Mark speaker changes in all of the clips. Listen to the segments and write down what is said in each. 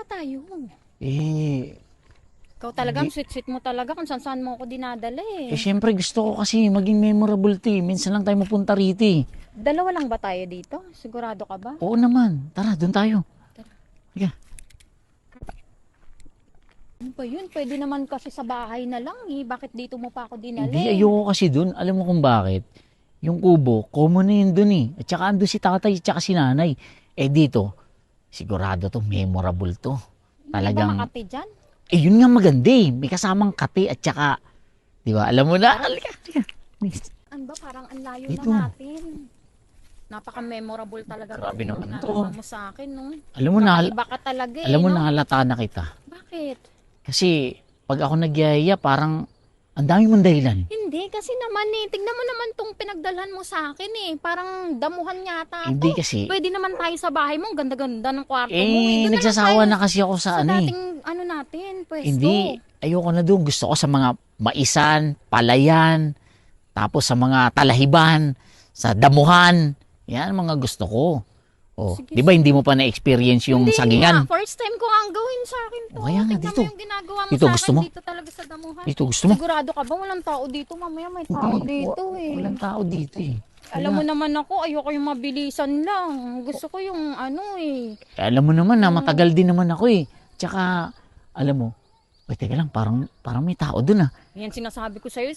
Speaker 1: ba tayo?
Speaker 2: Eh,
Speaker 1: Ikaw talagang sweet-sweet mo talaga kung saan mo ako dinadala
Speaker 2: syempre gusto ko kasi maging memorable to eh. Minsan lang tayo mapunta rito eh.
Speaker 1: Dalawa lang ba tayo dito? Sigurado ka ba?
Speaker 2: Oo naman. Tara, doon tayo. Sige.
Speaker 1: Ano ba yun? Pwede naman kasi sa bahay na lang eh. Bakit dito mo pa ako dinala?
Speaker 2: Hindi, ayoko kasi doon. Alam mo kung bakit? Yung kubo, common na yun doon eh. At saka ando si tatay at saka si nanay. Eh dito, sigurado to, memorable to.
Speaker 1: Talagang... Di ba makati dyan?
Speaker 2: Eh yun nga maganda eh. May kasamang kate at saka, di ba, alam mo na. Halika.
Speaker 1: Ano ba? Parang ang layo
Speaker 2: Ito.
Speaker 1: na natin. Napaka-memorable talaga.
Speaker 2: Grabe naman to.
Speaker 1: Ginagawa mo sa akin, no?
Speaker 2: Alam mo na,
Speaker 1: Iba ka talaga eh,
Speaker 2: alam mo
Speaker 1: no?
Speaker 2: nahalata na kita.
Speaker 1: Bakit?
Speaker 2: Kasi pag ako nagyayaya, parang ang dami mong dahilan.
Speaker 1: Hindi, kasi naman eh. Tignan mo naman tong pinagdalhan mo sa akin eh. Parang damuhan yata
Speaker 2: Hindi
Speaker 1: to.
Speaker 2: kasi.
Speaker 1: Pwede naman tayo sa bahay mo. Ang ganda-ganda ng kwarto mo. Doon na lang
Speaker 2: Nagsasawa
Speaker 1: tayo
Speaker 2: na kasi ako sa ano eh.
Speaker 1: dating ano natin, pwesto.
Speaker 2: Hindi, ayoko na doon. Gusto ko sa mga maisan, palayan, tapos sa mga talahiban, sa damuhan. Yan mga gusto ko. Oh,
Speaker 1: Sige,
Speaker 2: di ba hindi mo pa na-experience yung
Speaker 1: Hindi
Speaker 2: sagingan?
Speaker 1: nga. First time ko ang gawin sa akin to.
Speaker 2: O, kaya nga,
Speaker 1: Tignan
Speaker 2: dito.
Speaker 1: mo yung ginagawa mo
Speaker 2: Dito,
Speaker 1: sa
Speaker 2: gusto
Speaker 1: akin
Speaker 2: mo?
Speaker 1: dito talaga sa damuhan.
Speaker 2: Dito, gusto mo?
Speaker 1: Sigurado ka ba walang tao dito? Mamaya may tao dito eh.
Speaker 2: Walang tao dito eh.
Speaker 1: Alam mo naman ako, ayoko yung mabilisan lang. Gusto ko yung ano eh.
Speaker 2: Alam mo naman na matagal din naman ako eh. Tsaka, alam mo, teka lang, parang may tao dun ah.
Speaker 1: Yan sinasabi ko sa'yo,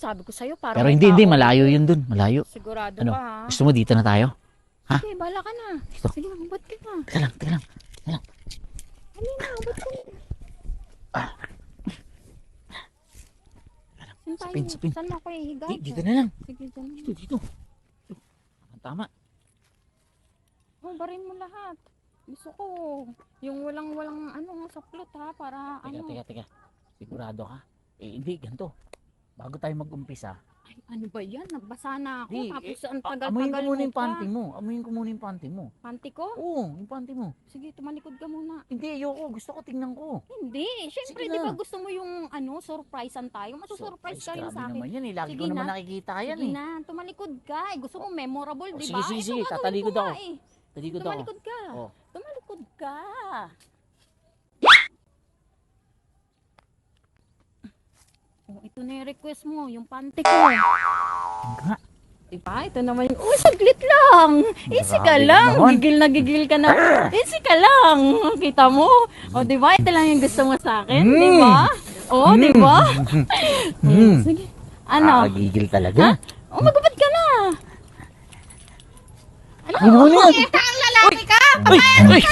Speaker 1: parang
Speaker 2: Pero
Speaker 1: may
Speaker 2: hindi,
Speaker 1: tao.
Speaker 2: malayo yun dun, malayo.
Speaker 1: Sigurado
Speaker 2: Ano,
Speaker 1: ka ha?
Speaker 2: gusto mo dito na tayo? Ha?
Speaker 1: Sige, bala ka na.
Speaker 2: Dito.
Speaker 1: Sige, mabot ka na.
Speaker 2: Teka lang.
Speaker 1: Ano na, mabot ka na.
Speaker 2: Sapin.
Speaker 1: Saan mo ako ihiga?
Speaker 2: Dito na lang.
Speaker 1: Sige, dyan.
Speaker 2: Dito. Tama.
Speaker 1: Oh, barin mo lahat. Gusto ko yung walang ano sa plot ha, para ano.
Speaker 2: Teka. Sigurado ka? Hindi, ganito. Bago tayo mag-umpisa.
Speaker 1: Ay, ano ba yan? Nagbasa na ako.
Speaker 2: Di,
Speaker 1: Tapos ang
Speaker 2: amuyin
Speaker 1: tagal-tagal
Speaker 2: ko muna
Speaker 1: mo
Speaker 2: yung
Speaker 1: pa.
Speaker 2: panty mo. Amuyin ko muna yung panty mo.
Speaker 1: Panty ko?
Speaker 2: Oo, yung panty mo.
Speaker 1: Sige, tumalikod ka muna.
Speaker 2: Hindi, ayoko. Gusto ko tingnan ko.
Speaker 1: Hindi. Siyempre,
Speaker 2: Sige
Speaker 1: di ba
Speaker 2: na.
Speaker 1: gusto mo yung ano, surprisean tayo? Masusurprise kayo
Speaker 2: grabe
Speaker 1: sa
Speaker 2: naman
Speaker 1: akin.
Speaker 2: yan eh. Lagi
Speaker 1: Sige
Speaker 2: ko naman
Speaker 1: na.
Speaker 2: nakikita yan
Speaker 1: Sige
Speaker 2: eh.
Speaker 1: na, tumalikod ka. Gusto mo memorable, di
Speaker 2: sige,
Speaker 1: ba?
Speaker 2: sige,
Speaker 1: Ito
Speaker 2: sige.
Speaker 1: nga, gawin
Speaker 2: Tatalikod
Speaker 1: ko
Speaker 2: ako.
Speaker 1: nga eh.
Speaker 2: Talikod ako.
Speaker 1: Tumalikod ka.
Speaker 2: Oh.
Speaker 1: Tumalikod ka. Oh, ito na yung request mo, yung panty ko.
Speaker 2: Nga.
Speaker 1: Diba? Ito naman yung, saglit lang. Easy ka
Speaker 2: Grabe
Speaker 1: lang.
Speaker 2: naman.
Speaker 1: Gigil ka na. Easy ka lang. Kita mo? O, diba? Ito lang yung gusto mo sa akin. Diba? O, diba? Sige. Ano?
Speaker 2: Nakagigil talaga.
Speaker 1: O, magubad ka na.
Speaker 2: Ano yan?
Speaker 1: Ang lalaki ka!
Speaker 2: Ay!